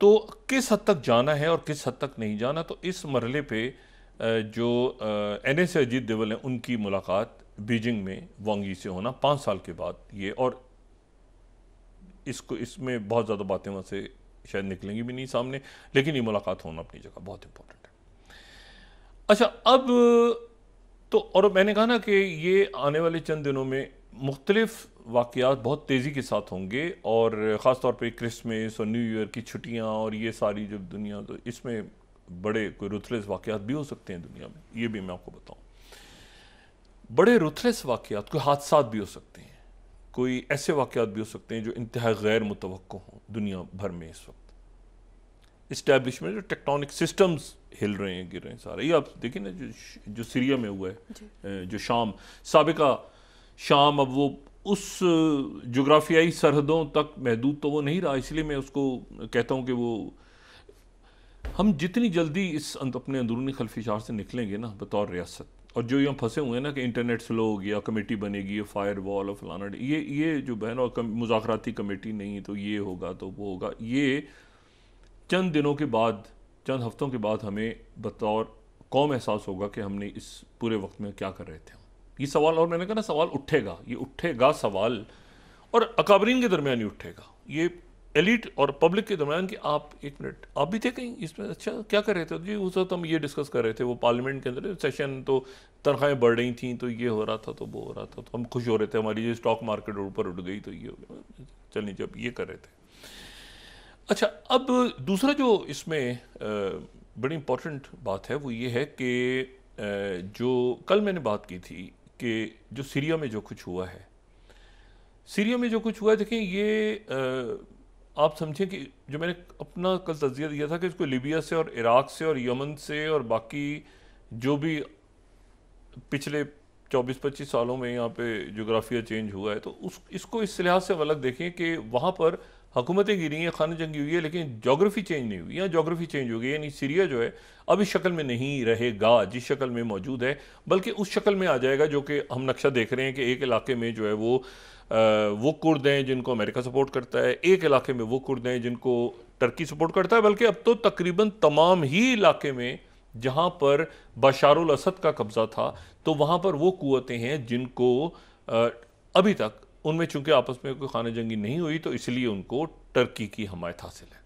तो किस हद तक जाना है और किस हद तक नहीं जाना, तो इस मरहले पे जो NSA अजीत डोभाल हैं उनकी मुलाकात बीजिंग में वांग यी से होना 5 साल के बाद ये, और इसमें बहुत ज़्यादा बातें वहाँ से शायद निकलेंगी भी नहीं सामने, लेकिन ये मुलाकात होना अपनी जगह बहुत इंपॉर्टेंट है। अच्छा, अब तो और मैंने कहा ना कि ये आने वाले चंद दिनों में मुख्तलिफ वाक़यात बहुत तेज़ी के साथ होंगे, और ख़ास तौर पे क्रिसमस और न्यू ईयर की छुट्टियाँ और ये सारी जो दुनिया, तो इसमें बड़े कोई रुथलेस वाक़यात भी हो सकते हैं दुनिया में, ये भी मैं आपको बताऊं। बड़े रुथलेस वाक़यात, कोई हादसात भी हो सकते हैं, कोई ऐसे वाक़यात भी हो सकते हैं जो इंतहा गैर मुतवक्को हों दुनिया भर में। इस वक्त इस्टेब्लिशमेंट, जो टेक्टोनिक सिस्टम्स हिल रहे हैं, गिर रहे हैं सारे, ये आप देखिए ना, जो सीरिया में हुआ है, जो शाम, साबिका शाम, अब वो उस जोग्राफियाई सरहदों तक महदूद तो वो नहीं रहा। इसलिए मैं उसको कहता हूँ कि वो हम जितनी जल्दी इस अपने अंदरूनी खलफिशार से निकलेंगे ना बतौर रियासत, और जो ये हम फंसे हुए हैं ना कि इंटरनेट स्लो हो गया, कमेटी बनेगी, फायर वॉल और फलाना, ये जो बहन और मुज़ाकराती कमेटी नहीं, तो ये होगा तो वो होगा, ये चंद दिनों के बाद, चंद हफ्तों के बाद हमें बतौर कौम एहसास होगा कि हमने इस पूरे वक्त में क्या कर रहे थे। ये सवाल, और मैंने कहा ना, सवाल उठेगा, ये उठेगा सवाल, और अकाबरीन के दरमियान ही उठेगा, ये एलिट और पब्लिक के दरमियान, कि आप एक मिनट, आप भी थे कहीं इसमें, अच्छा क्या कर रहे थे जी, उस वक्त हम ये डिस्कस कर रहे थे, वो पार्लियामेंट के अंदर सेशन, तो तनख्वाहें बढ़ रही थी, तो ये हो रहा था, तो वो हो रहा था, तो हम खुश हो रहे थे, हमारी जो स्टॉक मार्केट ऊपर उठ गई, तो ये हो गया, चलिए जब ये कर रहे थे। अच्छा, अब दूसरा जो इसमें बड़ी इंपॉर्टेंट बात है वो ये है कि जो कल मैंने बात की थी कि जो सीरिया में जो कुछ हुआ है, सीरिया में जो कुछ हुआ है, देखें ये आप समझें कि जो मैंने अपना कल तज़किया दिया था कि इसको लीबिया से और इराक से और यमन से और बाकी जो भी पिछले 24-25 सालों में यहाँ पे जोग्राफिया चेंज हुआ है, तो इसको इस लिहाज से अलग देखें कि वहाँ पर हुकूमतें गिरी हैं, खाना जंगी हुई है, लेकिन जोग्राफी चेंज नहीं हुई। यहाँ जोग्राफी चेंज हो गई, यानी सीरिया जो है अब इस शक्ल में नहीं रहेगा जिस शक्ल में मौजूद है, बल्कि उस शक्ल में आ जाएगा जो कि हम नक्शा देख रहे हैं कि एक इलाके में जो है वो कुर्द हैं जिनको अमेरिका सपोर्ट करता है, एक इलाके में वो कुर्द हैं जिनको टर्की सपोर्ट करता है, बल्कि अब तो तकरीबन तमाम ही इलाके में जहाँ पर बशारुल असद का कब्ज़ा था, तो वहाँ पर वो कुव्वतें हैं जिनको अभी तक, उनमें चूंकि आपस में कोई खाना जंगी नहीं हुई, तो इसलिए उनको टर्की की हमायत हासिल है।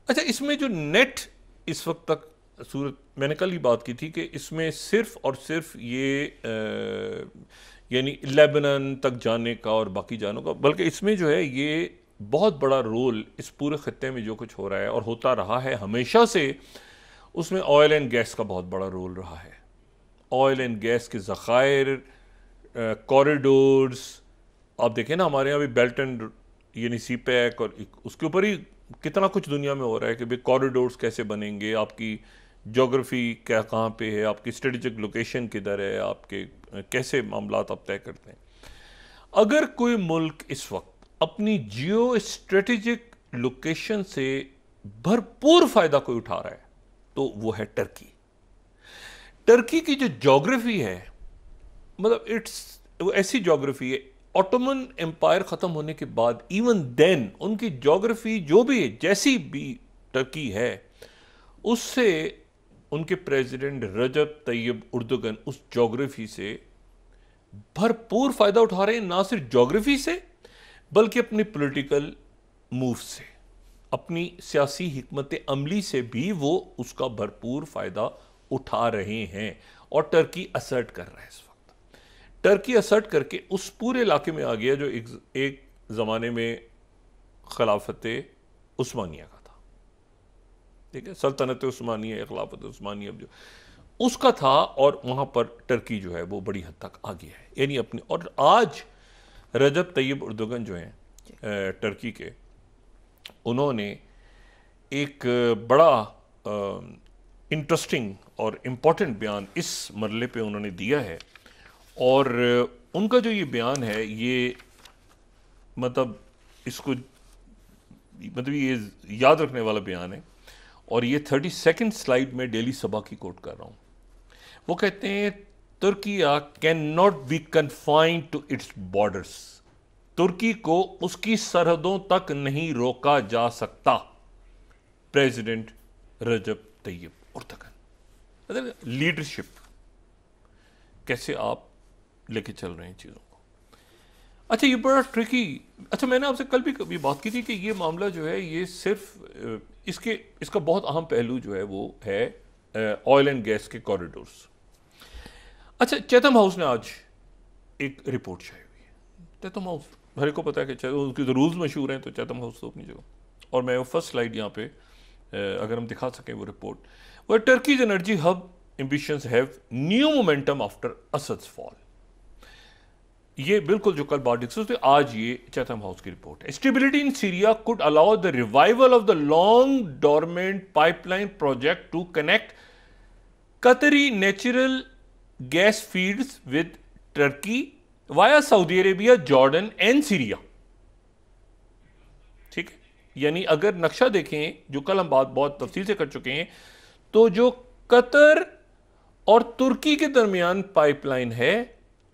अच्छा, इसमें जो नेट इस वक्त तक सूरत, मैंने कल ही बात की थी कि इसमें सिर्फ और सिर्फ ये यानी लेबनान तक जाने का और बाकी जाने का, बल्कि इसमें जो है ये बहुत बड़ा रोल इस पूरे खत्ते में जो कुछ हो रहा है और होता रहा है हमेशा से, उसमें ऑयल एंड गैस का बहुत बड़ा रोल रहा है। ऑयल एंड गैस के ज़खायर, कॉरिडोर्स, आप देखें ना, हमारे यहाँ भी बेल्ट एंड यानी सी पैक, और उसके ऊपर ही कितना कुछ दुनिया में हो रहा है कि भाई कॉरिडोर्स कैसे बनेंगे, आपकी जोग्राफी क्या कहाँ पे है, आपकी स्ट्रेटेजिक लोकेशन किधर है, आपके कैसे मामलात आप तय करते हैं। अगर कोई मुल्क इस वक्त अपनी जियो स्ट्रेटेजिक लोकेशन से भरपूर फायदा कोई उठा रहा है तो वो है टर्की। टर्की की जो जोग्राफी है, मतलब वो ऐसी जोग्राफी है, ऑटोमन एम्पायर खत्म होने के बाद इवन देन उनकी जोग्राफी जो भी है, जैसी भी टर्की है, उससे उनके प्रेसिडेंट रजब तैयब उर्दुगन उस जोग्राफी से भरपूर फायदा उठा रहे हैं, ना सिर्फ जोग्राफी से बल्कि अपनी पॉलिटिकल मूव से, अपनी सियासी हिकमत अमली से भी वो उसका भरपूर फायदा उठा रहे हैं। और टर्की असर्ट कर रहा है इस वक्त, टर्की असर्ट करके उस पूरे इलाके में आ गया जो एक ज़माने में खिलाफत उस्मानिया का था, ठीक है, सल्तनत उस्मानिया, खिलाफत उस्मानिया जो उसका था, और वहाँ पर टर्की जो है वो बड़ी हद तक आ गया है, यानी अपनी। और आज रजब तैयब उर्दुगन जो हैं टर्की के, उन्होंने एक बड़ा इंटरेस्टिंग और इम्पॉर्टेंट बयान इस मरले पे उन्होंने दिया है, और उनका जो ये बयान है, ये मतलब इसको मतलब ये याद रखने वाला बयान है, और ये 32nd स्लाइड में डेली सभा की कोट कर रहा हूँ। वो कहते हैं Turkey can not be confined to its borders, तुर्की को उसकी सरहदों तक नहीं रोका जा सकता। President Recep Tayyip Erdogan. मतलब लीडरशिप कैसे आप लेके चल रहे हैं चीज़ों को। अच्छा, ये बड़ा ट्रिकी। अच्छा, मैंने आपसे कल भी कभी बात की थी कि ये मामला जो है ये सिर्फ इसका बहुत अहम पहलू जो है वो है ऑयल एंड गैस के कॉरिडोर्स। अच्छा, चैथम हाउस ने आज एक रिपोर्ट शायद हुई है। चैथम हाउस हर एक को पता है कि उनके तो रूल्स मशहूर हैं, तो चैथम हाउस तो अपनी जगह। और मैं वो फर्स्ट स्लाइड यहाँ पे अगर हम दिखा सकें वो रिपोर्ट, वो Turkey's energy hub ambitions have new momentum after Assad's fall. ये बिल्कुल जो कल बात डिस्कस हुई, आज ये चैथम हाउस की रिपोर्ट है। Stability in Syria could allow the revival of the long dormant pipeline project to connect Qatari natural gas fields with Turkey via Saudi Arabia, Jordan and Syria. ठीक है, यानी अगर नक्शा देखें, जो कल हम बात बहुत तफसील से कर चुके हैं, तो जो कतर और तुर्की के दरमियान पाइपलाइन है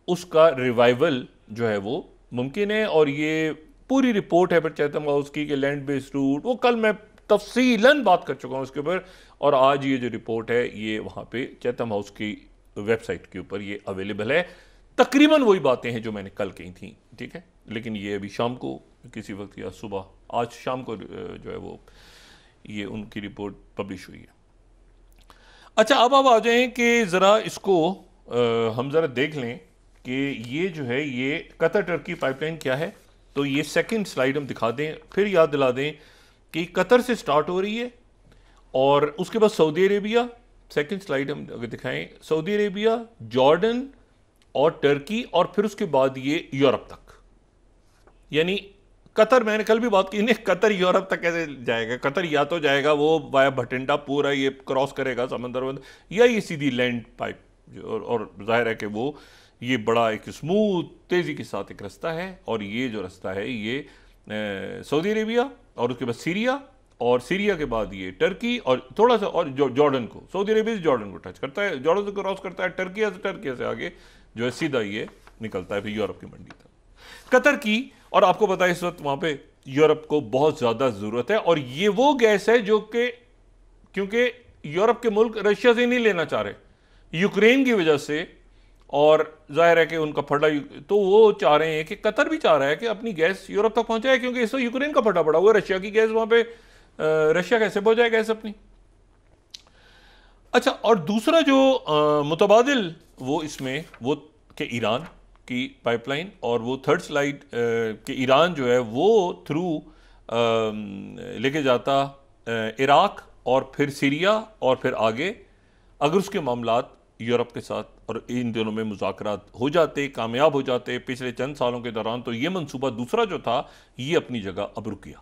उसका रिवाइवल जो है वो मुमकिन है। और ये पूरी रिपोर्ट है फिर चैथम हाउस की कि लैंड बेस्ड रूट, वो कल मैं तफसीलन बात कर चुका हूं उसके ऊपर। और आज ये जो रिपोर्ट है ये वहां पे चैथम हाउस की वेबसाइट के ऊपर ये अवेलेबल है। तकरीबन वही बातें हैं जो मैंने कल कही थी, ठीक है। लेकिन ये अभी शाम को किसी वक्त या सुबह, आज शाम को जो है वो ये उनकी रिपोर्ट पब्लिश हुई है। अच्छा, अब आप आ जाएं कि ज़रा इसको हम ज़रा देख लें कि ये जो है ये कतर टर्की पाइपलाइन क्या है। तो ये सेकंड स्लाइड हम दिखा दें, फिर याद दिला दें कि कतर से स्टार्ट हो रही है और उसके बाद सऊदी अरेबिया। सेकंड स्लाइड हम अगर दिखाएं, सऊदी अरेबिया, जॉर्डन और टर्की, और फिर उसके बाद ये यूरोप तक। यानी कतर, मैंने कल भी बात की, नहीं कतर यूरोप तक कैसे जाएगा। कतर या तो जाएगा वो वाया भटिंडा पूरा ये क्रॉस करेगा समंदर, या ये सीधी लैंड पाइप। और जाहिर है कि वो ये बड़ा एक स्मूथ तेजी के साथ एक रास्ता है। और ये जो रास्ता है ये सऊदी अरेबिया और उसके बाद सीरिया, और सीरिया के बाद ये टर्की और थोड़ा सा और जॉर्डन को, सऊदी अरेबिया से जॉर्डन को टच करता है, जॉर्डन से क्रॉस करता है, टर्की से आगे जो है सीधा ये निकलता है फिर यूरोप की मंडी तक। कतर की, और आपको पता है इस वक्त वहां पे यूरोप को बहुत ज्यादा जरूरत है। और ये वो गैस है जो कि क्योंकि यूरोप के मुल्क रशिया से नहीं लेना चाह रहे, यूक्रेन की वजह से, और जाहिर है कि उनका फटा, तो वो चाह रहे हैं कि कतर भी चाह रहा है कि अपनी गैस यूरोप तक पहुंचाए, क्योंकि इस वक्त यूक्रेन का फटा पड़ा हुआ है। रशिया की गैस वहां पे, रशिया कैसे पहुंचाए गैस अपनी। अच्छा, और दूसरा जो मुतबादिल वो इसमें वो कि ईरान की पाइपलाइन, और वो थर्ड स्लाइड कि ईरान जो है वो थ्रू लेके जाता इराक और फिर सीरिया और फिर आगे, अगर उसके मामलात यूरोप के साथ और इन दोनों में मुज़ाकरात हो जाते, कामयाब हो जाते पिछले चंद सालों के दौरान, तो ये मंसूबा दूसरा जो था ये अपनी जगह अब रुक गया।